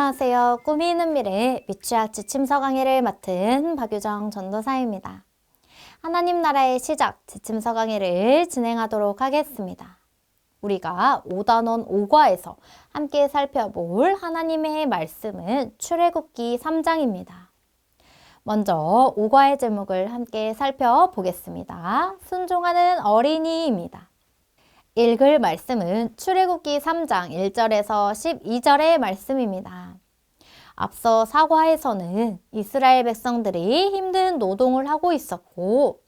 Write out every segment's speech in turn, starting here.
안녕하세요. 꿈이 있는 미래 미취학 지침서 강의를 맡은 박유정 전도사입니다. 하나님 나라의 시작 지침서 강의를 진행하도록 하겠습니다. 우리가 5단원 5과에서 함께 살펴볼 하나님의 말씀은 출애굽기 3장입니다. 먼저 5과의 제목을 함께 살펴보겠습니다. 순종하는 어린이입니다. 읽을 말씀은 출애굽기 3장 1절에서 12절의 말씀입니다. 앞서 4과에서는 이스라엘 백성들이 힘든 노동을 하고 있었고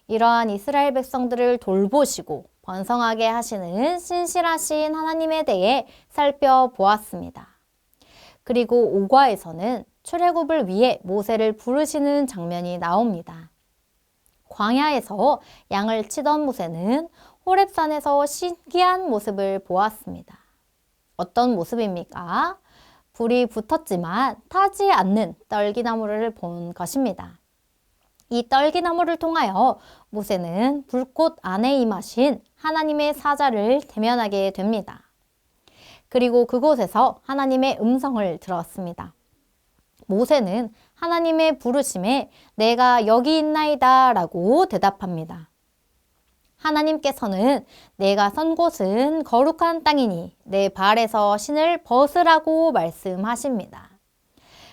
이러한 이스라엘 백성들을 돌보시고 번성하게 하시는 신실하신 하나님에 대해 살펴보았습니다. 그리고 5과에서는 출애굽을 위해 모세를 부르시는 장면이 나옵니다. 광야에서 양을 치던 모세는 호렙산에서 신기한 모습을 보았습니다. 어떤 모습입니까? 불이 붙었지만 타지 않는 떨기나무를 본 것입니다. 이 떨기나무를 통하여 모세는 불꽃 안에 임하신 하나님의 사자를 대면하게 됩니다. 그리고 그곳에서 하나님의 음성을 들었습니다. 모세는 하나님의 부르심에 내가 여기 있나이다 라고 대답합니다. 하나님께서는 내가 선 곳은 거룩한 땅이니 내 발에서 신을 벗으라고 말씀하십니다.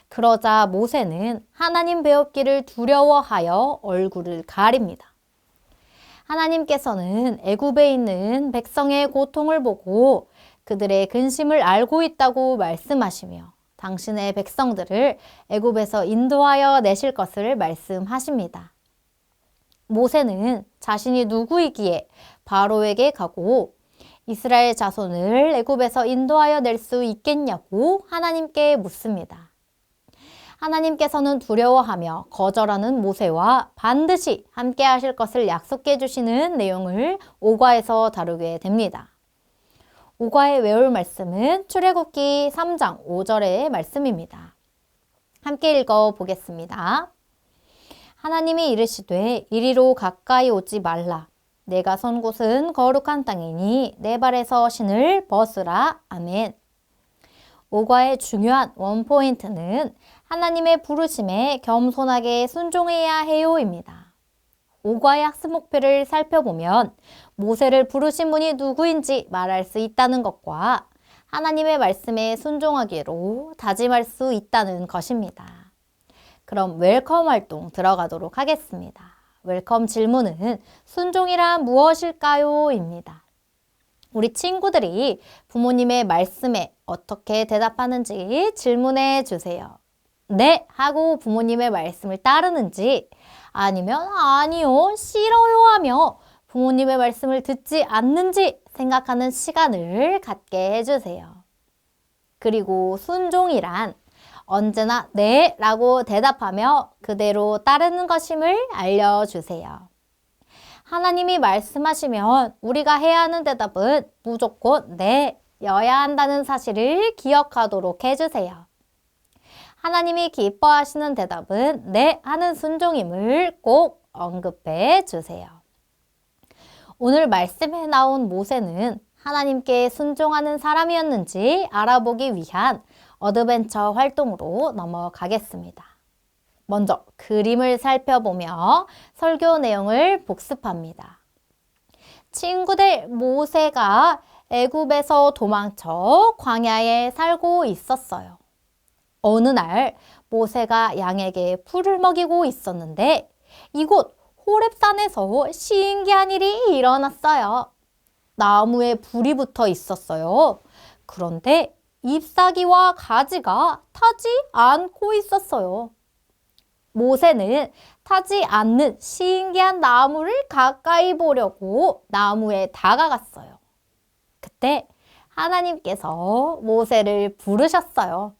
그러자 모세는 하나님 배웁기를 두려워하여 얼굴을 가립니다. 하나님께서는 애굽에 있는 백성의 고통을 보고 그들의 근심을 알고 있다고 말씀하시며 당신의 백성들을 애굽에서 인도하여 내실 것을 말씀하십니다. 모세는 자신이 누구이기에 바로에게 가고 이스라엘 자손을 애굽에서 인도하여 낼 수 있겠냐고 하나님께 묻습니다. 하나님께서는 두려워하며 거절하는 모세와 반드시 함께 하실 것을 약속해 주시는 내용을 5과에서 다루게 됩니다. 5과에 외울 말씀은 출애굽기 3장 5절의 말씀입니다. 함께 읽어 보겠습니다. 하나님이 이르시되 이리로 가까이 오지 말라. 내가 선 곳은 거룩한 땅이니 내 발에서 신을 벗으라. 아멘. 5과의 중요한 원포인트는 하나님의 부르심에 겸손하게 순종해야 해요입니다. 5과의 학습 목표를 살펴보면 모세를 부르신 분이 누구인지 말할 수 있다는 것과 하나님의 말씀에 순종하기로 다짐할 수 있다는 것입니다. 그럼 웰컴 활동 들어가도록 하겠습니다. 웰컴 질문은 순종이란 무엇일까요? 입니다. 우리 친구들이 부모님의 말씀에 어떻게 대답하는지 질문해 주세요. 네 하고 부모님의 말씀을 따르는지 아니면 아니요, 싫어요 하며 부모님의 말씀을 듣지 않는지 생각하는 시간을 갖게 해주세요. 그리고 순종이란 언제나 네 라고 대답하며 그대로 따르는 것임을 알려주세요. 하나님이 말씀하시면 우리가 해야 하는 대답은 무조건 네 여야 한다는 사실을 기억하도록 해주세요. 하나님이 기뻐하시는 대답은 네 하는 순종임을 꼭 언급해 주세요. 오늘 말씀에 나온 모세는 하나님께 순종하는 사람이었는지 알아보기 위한 어드벤처 활동으로 넘어가겠습니다. 먼저 그림을 살펴보며 설교 내용을 복습합니다. 친구들, 모세가 애굽에서 도망쳐 광야에 살고 있었어요. 어느 날 모세가 양에게 풀을 먹이고 있었는데 이곳 호렙산에서 신기한 일이 일어났어요. 나무에 불이 붙어 있었어요. 그런데 잎사귀와 가지가 타지 않고 있었어요. 모세는 타지 않는 신기한 나무를 가까이 보려고 나무에 다가갔어요. 그때 하나님께서 모세를 부르셨어요.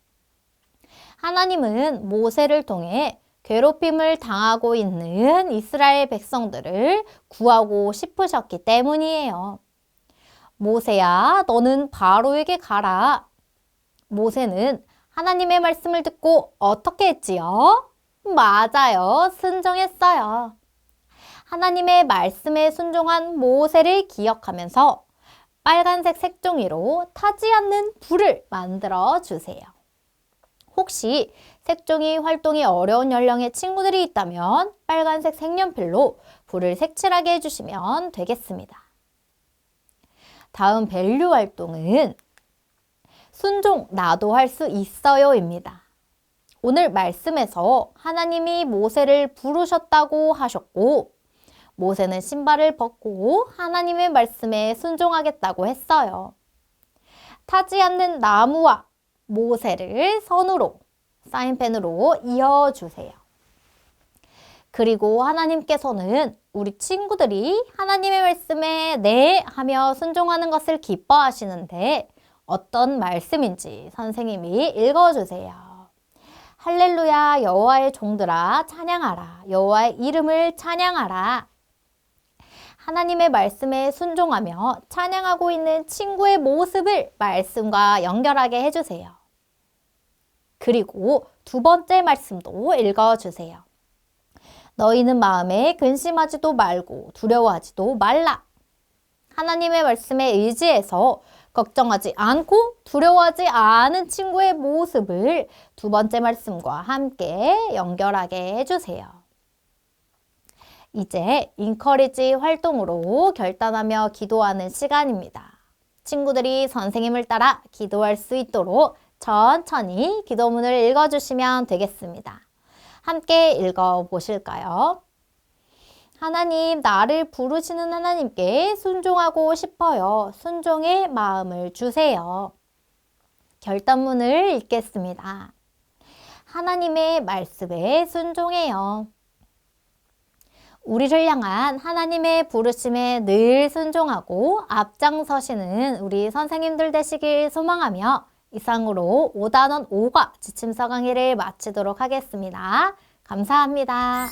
하나님은 모세를 통해 괴롭힘을 당하고 있는 이스라엘 백성들을 구하고 싶으셨기 때문이에요. 모세야, 너는 바로에게 가라. 모세는 하나님의 말씀을 듣고 어떻게 했지요? 맞아요. 순종했어요. 하나님의 말씀에 순종한 모세를 기억하면서 빨간색 색종이로 타지 않는 불을 만들어 주세요. 혹시 색종이 활동이 어려운 연령의 친구들이 있다면 빨간색 색연필로 불을 색칠하게 해주시면 되겠습니다. 다음 밸류 활동은 순종 나도 할 수 있어요입니다. 오늘 말씀에서 하나님이 모세를 부르셨다고 하셨고 모세는 신발을 벗고 하나님의 말씀에 순종하겠다고 했어요. 타지 않는 나무와 모세를 선으로 사인펜으로 이어주세요. 그리고 하나님께서는 우리 친구들이 하나님의 말씀에 네 하며 순종하는 것을 기뻐하시는데 어떤 말씀인지 선생님이 읽어주세요. 할렐루야 여호와의 종들아 찬양하라. 여호와의 이름을 찬양하라. 하나님의 말씀에 순종하며 찬양하고 있는 친구의 모습을 말씀과 연결하게 해주세요. 그리고 두 번째 말씀도 읽어주세요. 너희는 마음에 근심하지도 말고 두려워하지도 말라. 하나님의 말씀에 의지해서 걱정하지 않고 두려워하지 않은 친구의 모습을 두 번째 말씀과 함께 연결하게 해주세요. 이제 인커리지 활동으로 결단하며 기도하는 시간입니다. 친구들이 선생님을 따라 기도할 수 있도록 천천히 기도문을 읽어주시면 되겠습니다. 함께 읽어보실까요? 하나님, 나를 부르시는 하나님께 순종하고 싶어요. 순종의 마음을 주세요. 결단문을 읽겠습니다. 하나님의 말씀에 순종해요. 우리를 향한 하나님의 부르심에 늘 순종하고 앞장서시는 우리 선생님들 되시길 소망하며 이상으로 5단원 5과 지침서 강의를 마치도록 하겠습니다. 감사합니다.